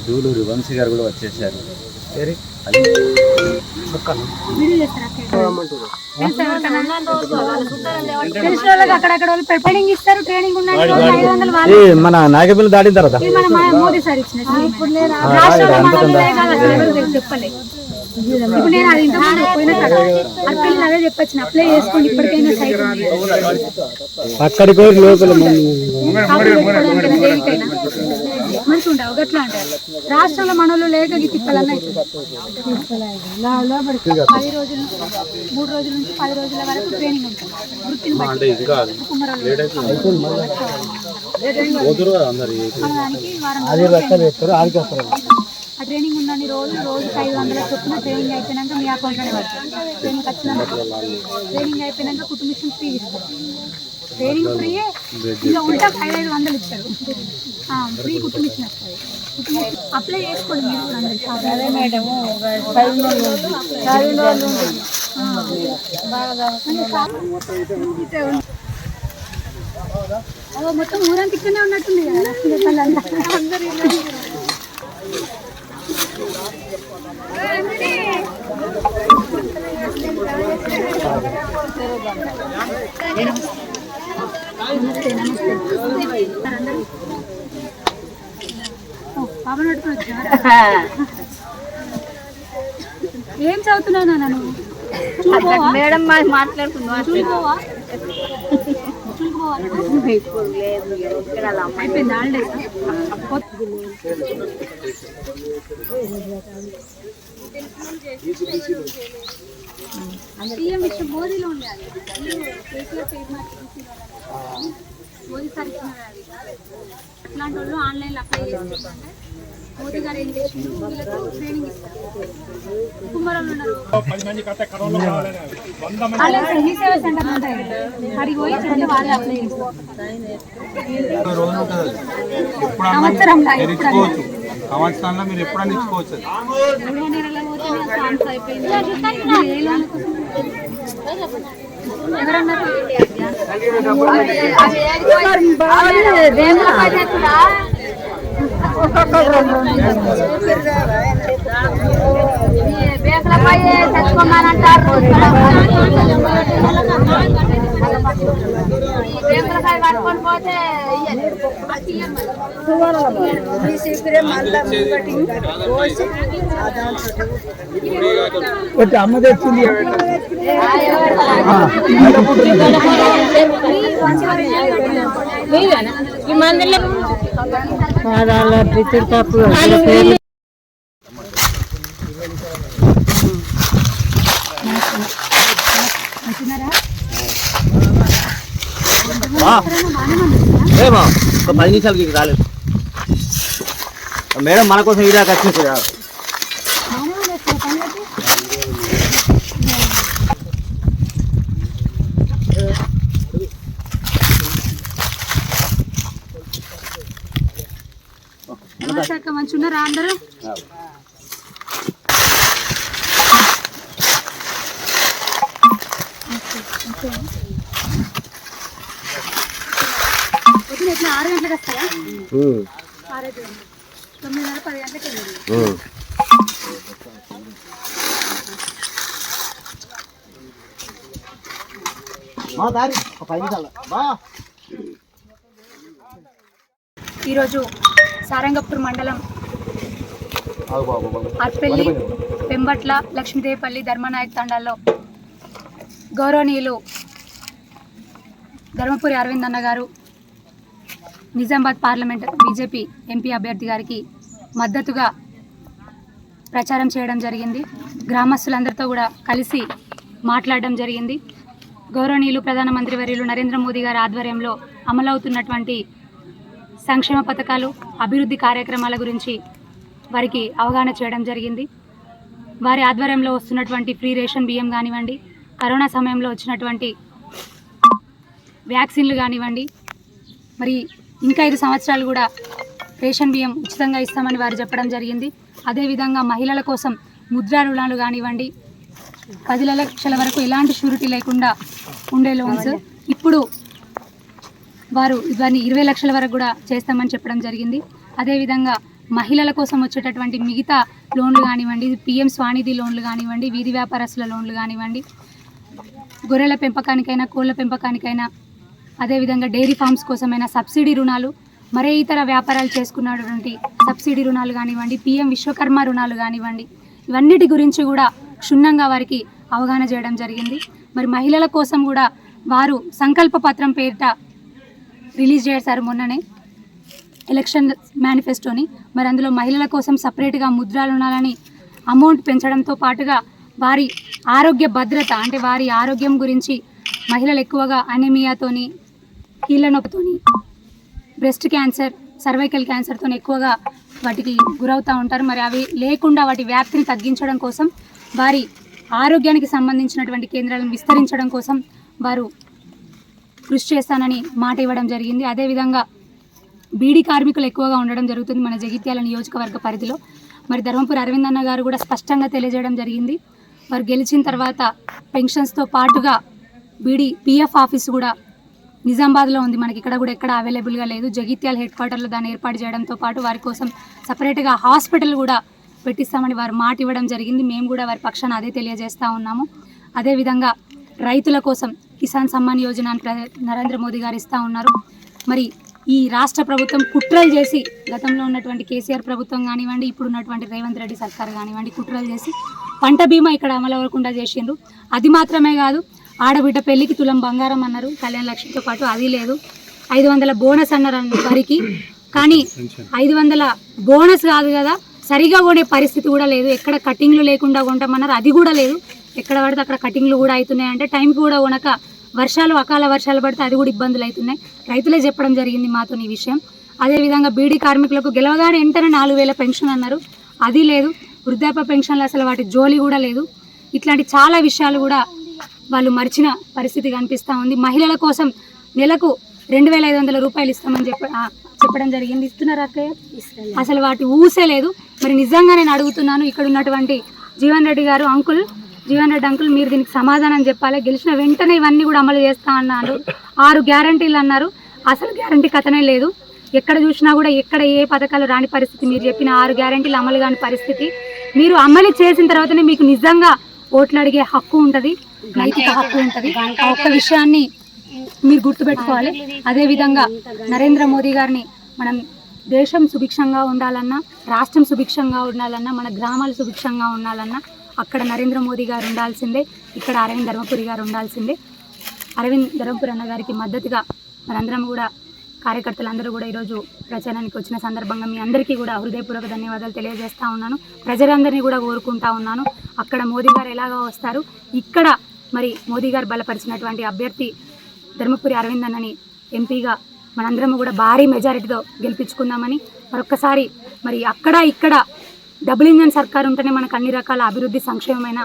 జూలూరు వంశీ గారు కూడా వచ్చేసారు. మన నాగపల్లి దాటిన తర్వాత ఇప్పుడు నేను అది ఇంతకుముందు పోయినా కదా అక్కడ అదే చెప్పొచ్చిన అప్లై చేసుకోండి ఇప్పటికైనా సైట్ అక్కడికి లోపల దేనికైనా మంచిగా ఉంటావు గట్లా అంటారు. రాష్ట్రంలో మనోళ్ళు లేక తిప్పాలన్నా 10 రోజులు 3 రోజుల నుంచి 10 రోజుల వరకు ట్రైనింగ్ ఉంటుంది. వృత్తిని బట్టి ఆ ట్రైనింగ్ ఉందని రోజు 500 చొప్పున ట్రైనింగ్ అయిపోయినాక మీ అకౌంట్లోనే పడుతుంది. ట్రైనింగ్ వచ్చినాక ట్రైనింగ్ అయిపోయినాక కుటుంబిషన్ ఫ్రీ ఇస్తారు. ట్రైనింగ్ ఫ్రీయే ఇంకా ఉంటా 500 ఇస్తారు. ఫ్రీ కుటుంబిషన్ వస్తుంది. అప్లై చేసుకోండి మీరు కూడా అందరూ మొత్తం ఊరంతా ఇక్కడనే ఉన్నట్టుంది కదా అందరూ ఏం చదువుతున్నావు నన్ను మేడం మాట్లాడుతున్నా అయిపోయింది హాలిడేస్. మోదీలో ఉండాలి మోదీ సార్ అట్లాంటి వాళ్ళు ఆన్లైన్లో అప్లై చేసుకుంటే మోదీ గారు ఏం చేసిండు వీళ్ళకు ట్రైనింగ్ ఇస్తారు. కుమ్మరోళ్ళు ఉన్నారు ఈ సేవా సెంటర్ ఉంటాయి అడిగి పోయి చెప్తే వాళ్ళే అప్లై చేసుకోవాలి. సంవత్సరంలో మీరు ఎప్పుడైనా ఇచ్చుకోవచ్చు. ఎవరన్నారు బేకలపై తెచ్చుకోమనంటారు. బేకలపై పట్టుకొని పోతే అమ్మ తెచ్చింది ఈ మందిలో ఒక 10 నిమిషాలకి రాలేదు మేడం, మన కోసం ఇలాగ వచ్చేసి మంచి ఉన్నారా అందరూ? ఇట్లా 6 గంటలకు వస్తాయా? 9:30 10 గంటలకు వెళ్ళండి. ఈరోజు సారంగపూర్ మండలం అర్పల్లి, పెంబట్ల, లక్ష్మీదేవిపల్లి, ధర్మనాయక్ తండాల్లో గౌరవనీయులు ధర్మపురి అరవింద్ అన్న గారు నిజామాబాద్ పార్లమెంట్ బీజేపీ ఎంపీ అభ్యర్థి గారికి మద్దతుగా ప్రచారం చేయడం జరిగింది. గ్రామస్తులందరితో కూడా కలిసి మాట్లాడడం జరిగింది. గౌరవనీయులు ప్రధానమంత్రి వర్యులు నరేంద్ర మోదీ గారి ఆధ్వర్యంలో అమలవుతున్నటువంటి సంక్షేమ పథకాలు, అభివృద్ధి కార్యక్రమాల గురించి వారికి అవగాహన చేయడం జరిగింది. వారి ఆధ్వర్యంలో వస్తున్నటువంటి ఫ్రీ రేషన్ బియ్యం కానివ్వండి, కరోనా సమయంలో వచ్చినటువంటి వ్యాక్సిన్లు కానివ్వండి, మరి ఇంకా 5 సంవత్సరాలు కూడా రేషన్ బియ్యం ఉచితంగా ఇస్తామని వారు చెప్పడం జరిగింది. అదేవిధంగా మహిళల కోసం ముద్రా రుణాలు కానివ్వండి, 10 లక్షల వరకు ఎలాంటి షూరిటీ లేకుండా ఉండే లోన్స్, ఇప్పుడు వారు ఇవన్నీ 20 లక్షల వరకు కూడా చేస్తామని చెప్పడం జరిగింది. అదేవిధంగా మహిళల కోసం వచ్చేటటువంటి మిగతా లోన్లు కానివ్వండి, PM స్వానిధి లోన్లు కానివ్వండి, వీధి వ్యాపారస్తుల లోన్లు కానివ్వండి, గొర్రెల పెంపకానికైనా, కోళ్ళ పెంపకానికైనా, అదేవిధంగా డైరీ ఫార్మ్స్ కోసమైనా సబ్సిడీ రుణాలు, మరే ఇతర వ్యాపారాలు చేసుకున్నటువంటి సబ్సిడీ రుణాలు కానివ్వండి, PM విశ్వకర్మ రుణాలు కానివ్వండి, ఇవన్నిటి గురించి కూడా క్షుణ్ణంగా వారికి అవగాహన చేయడం జరిగింది. మరి మహిళల కోసం కూడా వారు సంకల్ప పత్రం పేరిట రిలీజ్ చేశారు మొన్ననే ఎలక్షన్ మేనిఫెస్టోని. మరి అందులో మహిళల కోసం సపరేట్గా ముద్రా రుణాలని అమౌంట్ పెంచడంతో పాటుగా వారి ఆరోగ్య భద్రత అంటే వారి ఆరోగ్యం గురించి మహిళలు ఎక్కువగా అనీమియాతోని, కీళ్ళ నొప్పితోని, బ్రెస్ట్ క్యాన్సర్, సర్వైకల్ క్యాన్సర్తో ఎక్కువగా వాటికి గురవుతూ ఉంటారు. మరి అవి లేకుండా వాటి వ్యాప్తిని తగ్గించడం కోసం, వారి ఆరోగ్యానికి సంబంధించినటువంటి కేంద్రాలను విస్తరించడం కోసం వారు కృషి చేస్తానని మాట ఇవ్వడం జరిగింది. అదేవిధంగా బీడీ కార్మికులు ఎక్కువగా ఉండడం జరుగుతుంది మన జగిత్యాల నియోజకవర్గ పరిధిలో. మరి ధర్మపురి అరవింద్ అన్న గారు కూడా స్పష్టంగా తెలియజేయడం జరిగింది. వారు గెలిచిన తర్వాత పెన్షన్స్తో పాటుగా PF ఆఫీస్ కూడా నిజామాబాద్లో ఉంది, మనకి ఇక్కడ కూడా ఎక్కడ అవైలబుల్గా లేదు. జగిత్యాల హెడ్ క్వార్టర్లో దాన్ని ఏర్పాటు చేయడంతో పాటు వారి కోసం సపరేట్గా హాస్పిటల్ కూడా పెట్టిస్తామని వారు మాట ఇవ్వడం జరిగింది. మేము కూడా వారి పక్షాన అదే తెలియజేస్తూ ఉన్నాము. అదేవిధంగా రైతుల కోసం కిసాన్ సమ్మాన్ యోజన నరేంద్ర మోదీ గారు ఇస్తూ ఉన్నారు. మరి ఈ రాష్ట్ర ప్రభుత్వం కుట్రలు చేసి, గతంలో ఉన్నటువంటి కేసీఆర్ ప్రభుత్వం కానివ్వండి, ఇప్పుడు ఉన్నటువంటి రేవంత్ రెడ్డి సర్కార్ కానివ్వండి, కుట్రలు చేసి పంట బీమా ఇక్కడ అమలు అవ్వకుండా చేసిండ్రు. అది మాత్రమే కాదు, ఆడబిడ్డ పెళ్లికి తులం బంగారం అన్నారు, కళ్యాణ లక్ష్మితో పాటు అది లేదు. 500 బోనస్ అన్నారు వారికి, కానీ 500 బోనస్ కాదు కదా, సరిగా కొనే పరిస్థితి కూడా లేదు. ఎక్కడ కటింగ్లు లేకుండా కొంటామన్నారు, అది కూడా లేదు. ఎక్కడ పడితే అక్కడ కటింగ్లు కూడా అవుతున్నాయి. అంటే టైంకి కూడా కొనక అకాల వర్షాలు పడితే అది కూడా ఇబ్బందులు అవుతున్నాయి. రైతులే చెప్పడం జరిగింది మాతో ఈ విషయం. అదేవిధంగా బీడీ కార్మికులకు గెలవగానే వెంటనే 4000 పెన్షన్ అన్నారు, అది లేదు. వృద్ధాప్య పెన్షన్లు అసలు వాటి జోలి కూడా లేదు. ఇట్లాంటి చాలా విషయాలు కూడా వాళ్ళు మర్చిన పరిస్థితి కనిపిస్తూ ఉంది. మహిళల కోసం నెలకు 2500 రూపాయలు ఇస్తామని చెప్పడం జరిగింది. ఇస్తున్నారా అక్కయ్య? అసలు వాటి ఊసే లేదు. మరి నిజంగా నేను అడుగుతున్నాను, ఇక్కడ ఉన్నటువంటి జీవన్ రెడ్డి అంకుల్ మీరు దీనికి సమాధానం చెప్పాలి. గెలిచిన వెంటనే ఇవన్నీ కూడా అమలు చేస్తా అన్నారు. 6 గ్యారంటీలు అన్నారు, అసలు గ్యారంటీ కథనే లేదు. ఎక్కడ చూసినా కూడా ఎక్కడ ఏ పథకాలు రాని పరిస్థితి. మీరు చెప్పిన 6 గ్యారంటీలు అమలు కాని పరిస్థితి. మీరు అమలు చేసిన తర్వాతనే మీకు నిజంగా ఓట్లు అడిగే హక్కు ఉంటుంది, నైతిక హక్కు ఉంటుంది. ఆ ఒక్క విషయాన్ని మీరు గుర్తుపెట్టుకోవాలి. అదేవిధంగా నరేంద్ర మోదీ గారిని మనం దేశం సుభిక్షంగా ఉండాలన్నా, రాష్ట్రం సుభిక్షంగా ఉండాలన్నా, మన గ్రామాలు సుభిక్షంగా ఉండాలన్నా అక్కడ నరేంద్ర మోదీ గారు ఉండాల్సిందే, ఇక్కడ అరవింద్ ధర్మపురి గారు ఉండాల్సిందే. అరవింద్ ధర్మపురి అన్న గారికి మద్దతుగా మనందరం కూడా, కార్యకర్తలందరూ కూడా ఈరోజు ప్రచారానికి వచ్చిన సందర్భంగా మీ అందరికీ కూడా హృదయపూర్వక ధన్యవాదాలు తెలియజేస్తూ ఉన్నాను. ప్రజలందరినీ కూడా కోరుకుంటా ఉన్నాను, అక్కడ మోదీ గారు ఎలాగో వస్తారు, ఇక్కడ మరి మోదీ గారు బలపరిచినటువంటి అభ్యర్థి ధర్మపురి అరవింద్ అన్నని ఎంపీగా మనందరం కూడా భారీ మెజారిటీతో గెలిపించుకుందామని మరొక్కసారి, మరి అక్కడ ఇక్కడ డబుల్ ఇంజన్ సర్కార్ ఉంటేనే మనకు అన్ని రకాల అభివృద్ధి సంక్షేమమైన